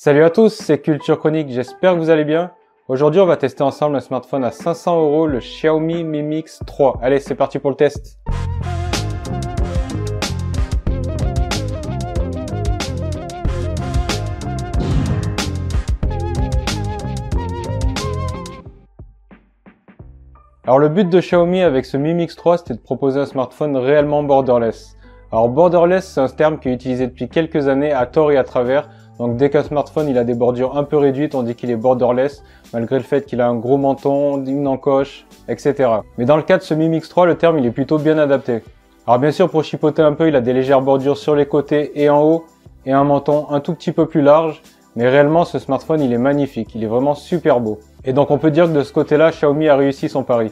Salut à tous, c'est Culture Chronique, j'espère que vous allez bien. Aujourd'hui, on va tester ensemble un smartphone à 500 €, le Xiaomi Mi Mix 3. Allez, c'est parti pour le test. Alors le but de Xiaomi avec ce Mi Mix 3, c'était de proposer un smartphone réellement borderless. Alors borderless, c'est un terme qui est utilisé depuis quelques années à tort et à travers. Donc dès qu'un smartphone il a des bordures un peu réduites, on dit qu'il est borderless, malgré le fait qu'il a un gros menton, une encoche, etc. Mais dans le cas de ce Mi Mix 3, le terme il est plutôt bien adapté. Alors bien sûr, pour chipoter un peu, il a des légères bordures sur les côtés et en haut, et un menton un tout petit peu plus large. Mais réellement, ce smartphone il est magnifique, il est vraiment super beau. Et donc on peut dire que de ce côté-là, Xiaomi a réussi son pari.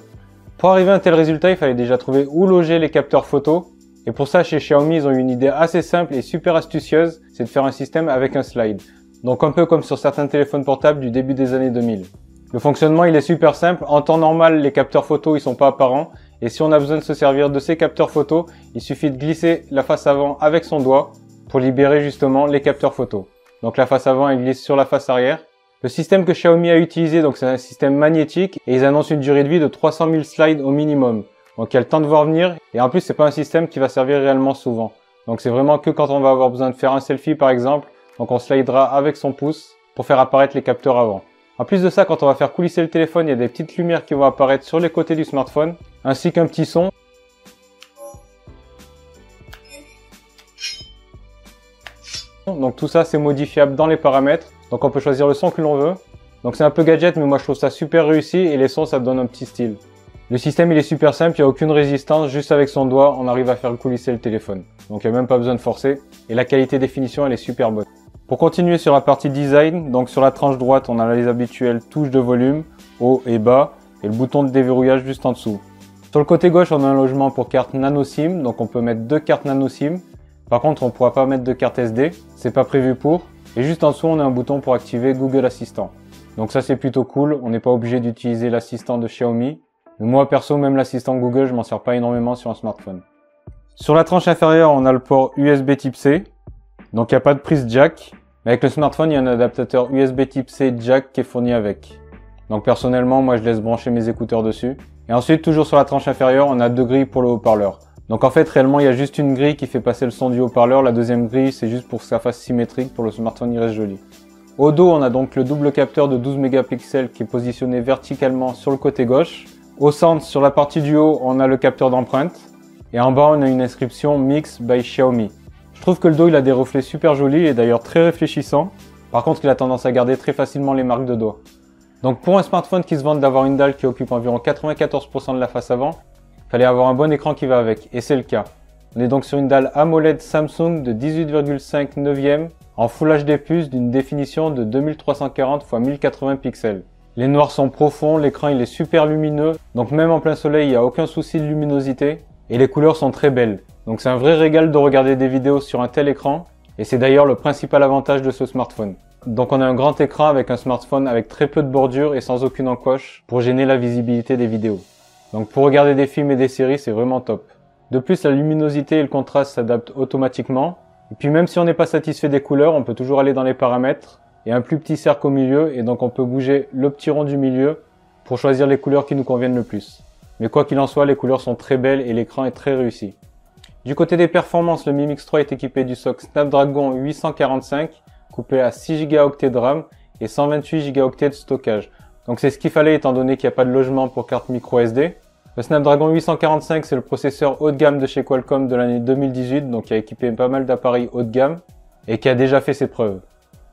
Pour arriver à un tel résultat, il fallait déjà trouver où loger les capteurs photo. Et pour ça, chez Xiaomi, ils ont eu une idée assez simple et super astucieuse, c'est de faire un système avec un slide. Donc un peu comme sur certains téléphones portables du début des années 2000. Le fonctionnement, il est super simple. En temps normal, les capteurs photo, ils sont pas apparents. Et si on a besoin de se servir de ces capteurs photo, il suffit de glisser la face avant avec son doigt pour libérer justement les capteurs photo. Donc la face avant, elle glisse sur la face arrière. Le système que Xiaomi a utilisé, donc c'est un système magnétique et ils annoncent une durée de vie de 300 000 slides au minimum. Donc il y a le temps de voir venir et en plus c'est pas un système qui va servir réellement souvent. Donc c'est vraiment que quand on va avoir besoin de faire un selfie par exemple, donc on slidera avec son pouce pour faire apparaître les capteurs avant. En plus de ça, quand on va faire coulisser le téléphone, il y a des petites lumières qui vont apparaître sur les côtés du smartphone, ainsi qu'un petit son. Donc tout ça c'est modifiable dans les paramètres, donc on peut choisir le son que l'on veut. Donc c'est un peu gadget mais moi je trouve ça super réussi et les sons ça donne un petit style. Le système il est super simple, il n'y a aucune résistance, juste avec son doigt on arrive à faire coulisser le téléphone. Donc il n'y a même pas besoin de forcer et la qualité des finitions elle est super bonne. Pour continuer sur la partie design, donc sur la tranche droite on a les habituelles touches de volume, haut et bas et le bouton de déverrouillage juste en dessous. Sur le côté gauche on a un logement pour carte nano SIM, donc on peut mettre deux cartes nano SIM. Par contre on ne pourra pas mettre de carte SD, c'est pas prévu pour. Et juste en dessous on a un bouton pour activer Google Assistant. Donc ça c'est plutôt cool, on n'est pas obligé d'utiliser l'assistant de Xiaomi. Mais moi perso, même l'assistant Google, je m'en sers pas énormément sur un smartphone. Sur la tranche inférieure, on a le port USB Type C. Donc il n'y a pas de prise jack. Mais avec le smartphone, il y a un adaptateur USB Type C jack qui est fourni avec. Donc personnellement, moi je laisse brancher mes écouteurs dessus. Et ensuite, toujours sur la tranche inférieure, on a deux grilles pour le haut-parleur. Donc en fait, réellement, il y a juste une grille qui fait passer le son du haut-parleur. La deuxième grille, c'est juste pour que ça fasse symétrique, pour le smartphone il reste joli. Au dos, on a donc le double capteur de 12 mégapixels qui est positionné verticalement sur le côté gauche. Au centre, sur la partie du haut, on a le capteur d'empreinte. Et en bas, on a une inscription Mix by Xiaomi. Je trouve que le dos, il a des reflets super jolis et d'ailleurs très réfléchissants. Par contre, il a tendance à garder très facilement les marques de doigts. Donc pour un smartphone qui se vante d'avoir une dalle qui occupe environ 94% de la face avant, il fallait avoir un bon écran qui va avec, et c'est le cas. On est donc sur une dalle AMOLED Samsung de 18,5 neuvième en Full HD+, d'une définition de 2340 x 1080 pixels. Les noirs sont profonds, l'écran il est super lumineux, donc même en plein soleil il n'y a aucun souci de luminosité, et les couleurs sont très belles. Donc c'est un vrai régal de regarder des vidéos sur un tel écran, et c'est d'ailleurs le principal avantage de ce smartphone. Donc on a un grand écran avec un smartphone avec très peu de bordure et sans aucune encoche pour gêner la visibilité des vidéos. Donc pour regarder des films et des séries c'est vraiment top. De plus la luminosité et le contraste s'adaptent automatiquement, et puis même si on n'est pas satisfait des couleurs, on peut toujours aller dans les paramètres, et un plus petit cercle au milieu et donc on peut bouger le petit rond du milieu pour choisir les couleurs qui nous conviennent le plus. Mais quoi qu'il en soit, les couleurs sont très belles et l'écran est très réussi. Du côté des performances, le Mi Mix 3 est équipé du SoC Snapdragon 845 couplé à 6 Go de RAM et 128 Go de stockage. Donc c'est ce qu'il fallait étant donné qu'il n'y a pas de logement pour carte micro SD. Le Snapdragon 845 c'est le processeur haut de gamme de chez Qualcomm de l'année 2018, donc qui a équipé pas mal d'appareils haut de gamme et qui a déjà fait ses preuves.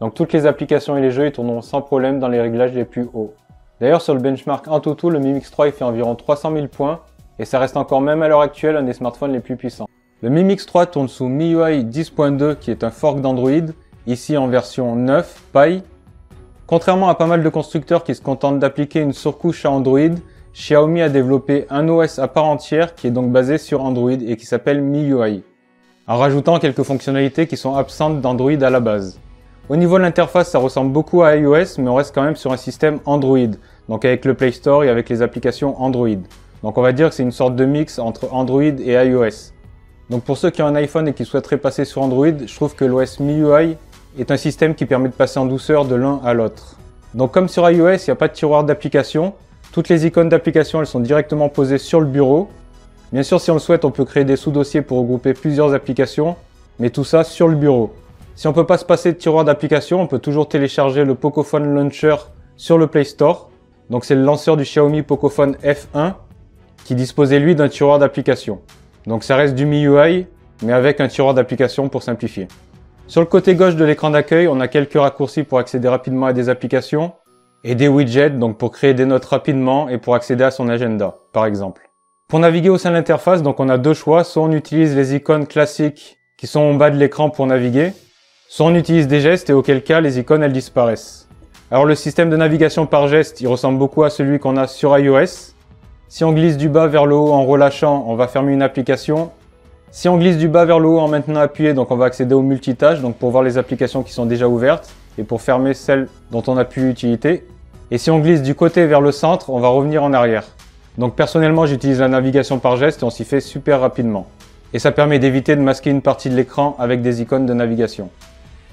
Donc toutes les applications et les jeux ils tourneront sans problème dans les réglages les plus hauts. D'ailleurs sur le benchmark Antutu, le Mi Mix 3 il fait environ 300 000 points et ça reste encore même à l'heure actuelle un des smartphones les plus puissants. Le Mi Mix 3 tourne sous MIUI 10.2 qui est un fork d'Android, ici en version 9 Pie. Contrairement à pas mal de constructeurs qui se contentent d'appliquer une surcouche à Android, Xiaomi a développé un OS à part entière qui est donc basé sur Android et qui s'appelle MIUI, en rajoutant quelques fonctionnalités qui sont absentes d'Android à la base. Au niveau de l'interface, ça ressemble beaucoup à iOS, mais on reste quand même sur un système Android, donc avec le Play Store et avec les applications Android. Donc on va dire que c'est une sorte de mix entre Android et iOS. Donc pour ceux qui ont un iPhone et qui souhaiteraient passer sur Android, je trouve que l'OS MIUI est un système qui permet de passer en douceur de l'un à l'autre. Donc comme sur iOS, il n'y a pas de tiroir d'application. Toutes les icônes d'application, elles sont directement posées sur le bureau. Bien sûr, si on le souhaite, on peut créer des sous-dossiers pour regrouper plusieurs applications, mais tout ça sur le bureau. Si on ne peut pas se passer de tiroir d'application, on peut toujours télécharger le Pocophone Launcher sur le Play Store. Donc c'est le lanceur du Xiaomi Pocophone F1 qui disposait lui d'un tiroir d'application. Donc ça reste du MIUI, mais avec un tiroir d'application pour simplifier. Sur le côté gauche de l'écran d'accueil, on a quelques raccourcis pour accéder rapidement à des applications et des widgets, donc pour créer des notes rapidement et pour accéder à son agenda, par exemple. Pour naviguer au sein de l'interface, donc on a deux choix. Soit on utilise les icônes classiques qui sont en bas de l'écran pour naviguer, soit on utilise des gestes et auquel cas les icônes elles disparaissent. Alors le système de navigation par geste, il ressemble beaucoup à celui qu'on a sur iOS. Si on glisse du bas vers le haut en relâchant, on va fermer une application. Si on glisse du bas vers le haut en maintenant appuyé, donc on va accéder au multitâche, donc pour voir les applications qui sont déjà ouvertes et pour fermer celles dont on n'a plus l'utilité. Et si on glisse du côté vers le centre, on va revenir en arrière. Donc personnellement, j'utilise la navigation par geste et on s'y fait super rapidement. Et ça permet d'éviter de masquer une partie de l'écran avec des icônes de navigation.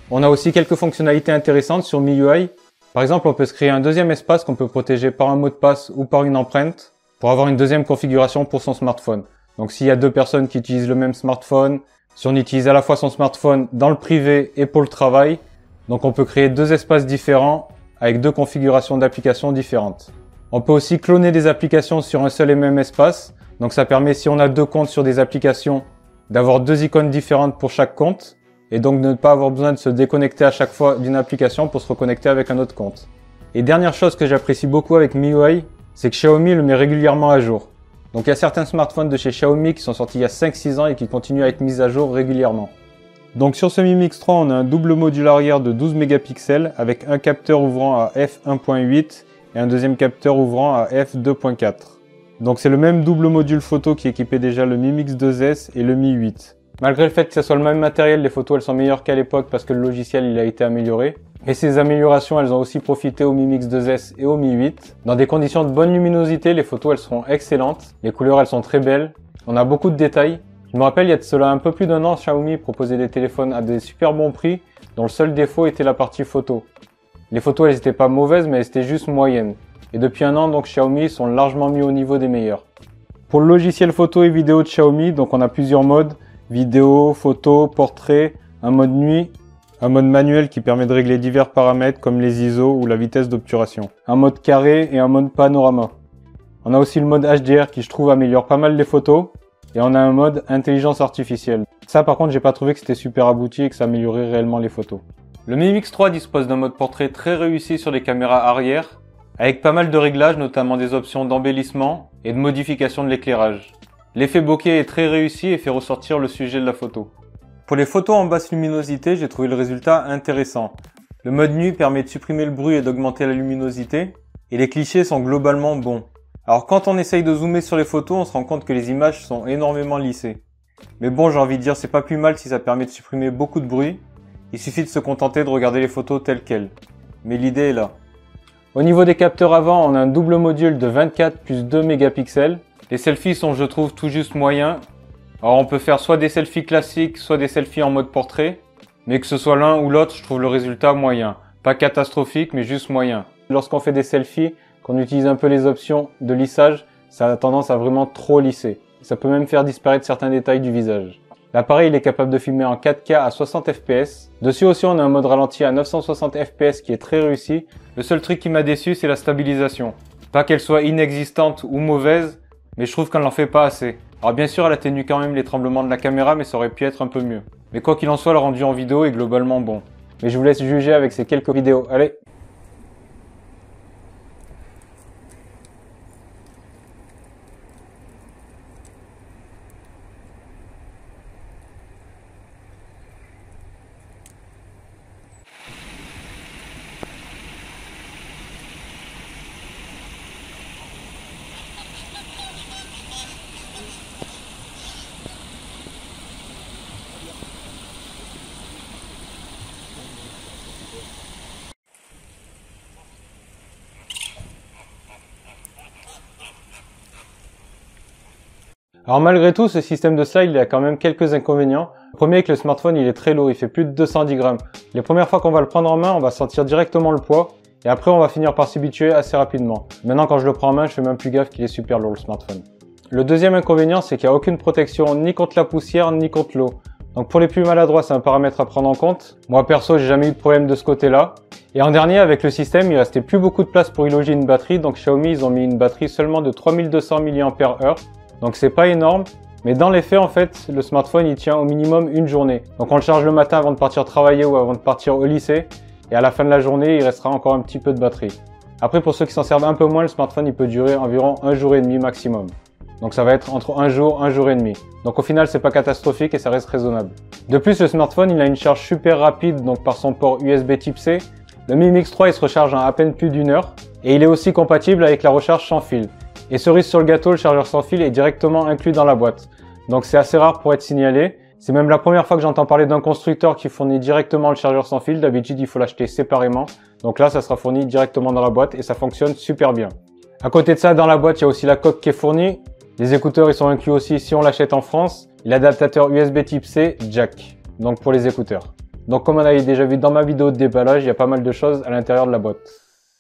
On a aussi quelques fonctionnalités intéressantes sur MIUI. Par exemple, on peut se créer un deuxième espace qu'on peut protéger par un mot de passe ou par une empreinte pour avoir une deuxième configuration pour son smartphone. Donc s'il y a deux personnes qui utilisent le même smartphone, si on utilise à la fois son smartphone dans le privé et pour le travail, donc on peut créer deux espaces différents avec deux configurations d'applications différentes. On peut aussi cloner des applications sur un seul et même espace. Donc ça permet, si on a deux comptes sur des applications, d'avoir deux icônes différentes pour chaque compte et donc de ne pas avoir besoin de se déconnecter à chaque fois d'une application pour se reconnecter avec un autre compte. Et dernière chose que j'apprécie beaucoup avec MIUI, c'est que Xiaomi le met régulièrement à jour. Donc il y a certains smartphones de chez Xiaomi qui sont sortis il y a 5-6 ans et qui continuent à être mis à jour régulièrement. Donc sur ce Mi Mix 3, on a un double module arrière de 12 mégapixels avec un capteur ouvrant à f1.8 et un deuxième capteur ouvrant à f2.4. Donc c'est le même double module photo qui équipait déjà le Mi Mix 2S et le Mi 8. Malgré le fait que ce soit le même matériel, les photos elles sont meilleures qu'à l'époque parce que le logiciel il a été amélioré. Et ces améliorations elles ont aussi profité au Mi Mix 2S et au Mi 8. Dans des conditions de bonne luminosité, les photos elles seront excellentes. Les couleurs elles sont très belles. On a beaucoup de détails. Je me rappelle il y a de cela un peu plus d'un an, Xiaomi proposait des téléphones à des super bons prix dont le seul défaut était la partie photo. Les photos elles étaient pas mauvaises mais elles étaient juste moyennes. Et depuis un an donc Xiaomi sont largement mis au niveau des meilleurs. Pour le logiciel photo et vidéo de Xiaomi, donc on a plusieurs modes. Vidéo, photo, portrait, un mode nuit, un mode manuel qui permet de régler divers paramètres comme les ISO ou la vitesse d'obturation, un mode carré et un mode panorama. On a aussi le mode HDR qui je trouve améliore pas mal les photos et on a un mode intelligence artificielle. Ça par contre j'ai pas trouvé que c'était super abouti et que ça améliorait réellement les photos. Le Mi Mix 3 dispose d'un mode portrait très réussi sur les caméras arrière avec pas mal de réglages, notamment des options d'embellissement et de modification de l'éclairage. L'effet bokeh est très réussi et fait ressortir le sujet de la photo. Pour les photos en basse luminosité, j'ai trouvé le résultat intéressant. Le mode nuit permet de supprimer le bruit et d'augmenter la luminosité, et les clichés sont globalement bons. Alors quand on essaye de zoomer sur les photos, on se rend compte que les images sont énormément lissées. Mais bon, j'ai envie de dire, c'est pas plus mal si ça permet de supprimer beaucoup de bruit. Il suffit de se contenter de regarder les photos telles quelles. Mais l'idée est là. Au niveau des capteurs avant, on a un double module de 24 plus 2 mégapixels. Les selfies sont, je trouve, tout juste moyens. Alors on peut faire soit des selfies classiques, soit des selfies en mode portrait. Mais que ce soit l'un ou l'autre, je trouve le résultat moyen. Pas catastrophique, mais juste moyen. Lorsqu'on fait des selfies, qu'on utilise un peu les options de lissage, ça a tendance à vraiment trop lisser. Ça peut même faire disparaître certains détails du visage. L'appareil il est capable de filmer en 4K à 60 fps. Dessus aussi on a un mode ralenti à 960 fps qui est très réussi. Le seul truc qui m'a déçu c'est la stabilisation. Pas qu'elle soit inexistante ou mauvaise, mais je trouve qu'elle n'en fait pas assez. Alors bien sûr elle atténue quand même les tremblements de la caméra mais ça aurait pu être un peu mieux. Mais quoi qu'il en soit le rendu en vidéo est globalement bon. Mais je vous laisse juger avec ces quelques vidéos. Allez! Alors malgré tout, ce système de slide, il a quand même quelques inconvénients. Le premier est que le smartphone, il est très lourd, il fait plus de 210 grammes. Les premières fois qu'on va le prendre en main, on va sentir directement le poids. Et après, on va finir par s'habituer assez rapidement. Maintenant, quand je le prends en main, je fais même plus gaffe qu'il est super lourd, le smartphone. Le deuxième inconvénient, c'est qu'il n'y a aucune protection ni contre la poussière, ni contre l'eau. Donc pour les plus maladroits, c'est un paramètre à prendre en compte. Moi, perso, j'ai jamais eu de problème de ce côté-là. Et en dernier, avec le système, il restait plus beaucoup de place pour y loger une batterie. Donc Xiaomi, ils ont mis une batterie seulement de 3200 mAh. Donc c'est pas énorme. Mais dans les faits, en fait, le smartphone, il tient au minimum une journée. Donc on le charge le matin avant de partir travailler ou avant de partir au lycée. Et à la fin de la journée, il restera encore un petit peu de batterie. Après, pour ceux qui s'en servent un peu moins, le smartphone, il peut durer environ 1 jour et demi maximum. Donc ça va être entre 1 jour et demi. Donc au final, c'est pas catastrophique et ça reste raisonnable. De plus, le smartphone, il a une charge super rapide, donc par son port USB Type C. Le Mi Mix 3, il se recharge en à peine plus d'1 heure. Et il est aussi compatible avec la recharge sans fil. Et cerise sur le gâteau, le chargeur sans fil est directement inclus dans la boîte. Donc c'est assez rare pour être signalé. C'est même la première fois que j'entends parler d'un constructeur qui fournit directement le chargeur sans fil. D'habitude, il faut l'acheter séparément. Donc là, ça sera fourni directement dans la boîte et ça fonctionne super bien. À côté de ça, dans la boîte, il y a aussi la coque qui est fournie. Les écouteurs, ils sont inclus aussi si on l'achète en France. L'adaptateur USB Type C, jack. Donc pour les écouteurs. Donc comme on avait déjà vu dans ma vidéo de déballage, il y a pas mal de choses à l'intérieur de la boîte.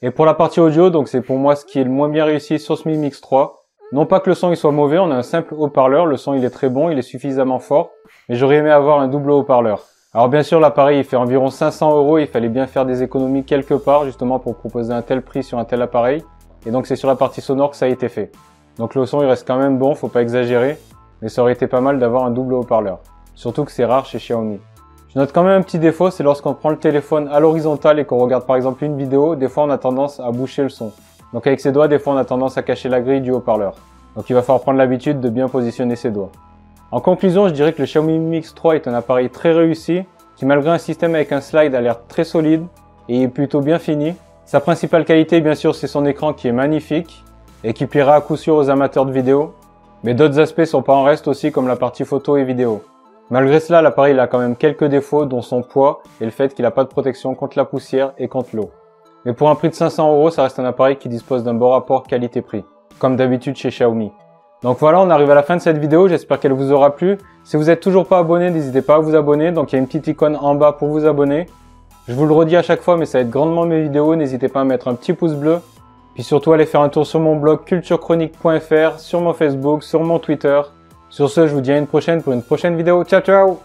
Et pour la partie audio, donc c'est pour moi ce qui est le moins bien réussi sur ce Mi Mix 3. Non pas que le son il soit mauvais, on a un simple haut-parleur, le son il est très bon, il est suffisamment fort, mais j'aurais aimé avoir un double haut-parleur. Alors bien sûr l'appareil il fait environ 500 €, il fallait bien faire des économies quelque part justement pour proposer un tel prix sur un tel appareil, et donc c'est sur la partie sonore que ça a été fait. Donc le son il reste quand même bon, faut pas exagérer, mais ça aurait été pas mal d'avoir un double haut-parleur. Surtout que c'est rare chez Xiaomi. Je note quand même un petit défaut, c'est lorsqu'on prend le téléphone à l'horizontale et qu'on regarde par exemple une vidéo, des fois on a tendance à boucher le son. Donc avec ses doigts, des fois on a tendance à cacher la grille du haut-parleur. Donc il va falloir prendre l'habitude de bien positionner ses doigts. En conclusion, je dirais que le Xiaomi Mi Mix 3 est un appareil très réussi, qui malgré un système avec un slide a l'air très solide et est plutôt bien fini. Sa principale qualité, bien sûr, c'est son écran qui est magnifique et qui plaira à coup sûr aux amateurs de vidéo. Mais d'autres aspects sont pas en reste aussi, comme la partie photo et vidéo. Malgré cela, l'appareil a quand même quelques défauts, dont son poids et le fait qu'il n'a pas de protection contre la poussière et contre l'eau. Mais pour un prix de 500 €, ça reste un appareil qui dispose d'un bon rapport qualité-prix, comme d'habitude chez Xiaomi. Donc voilà, on arrive à la fin de cette vidéo, j'espère qu'elle vous aura plu. Si vous n'êtes toujours pas abonné, n'hésitez pas à vous abonner, donc il y a une petite icône en bas pour vous abonner. Je vous le redis à chaque fois, mais ça aide grandement mes vidéos, n'hésitez pas à mettre un petit pouce bleu. Puis surtout, allez faire un tour sur mon blog culturechronique.fr, sur mon Facebook, sur mon Twitter. Sur ce, je vous dis à une prochaine pour une prochaine vidéo. Ciao ciao!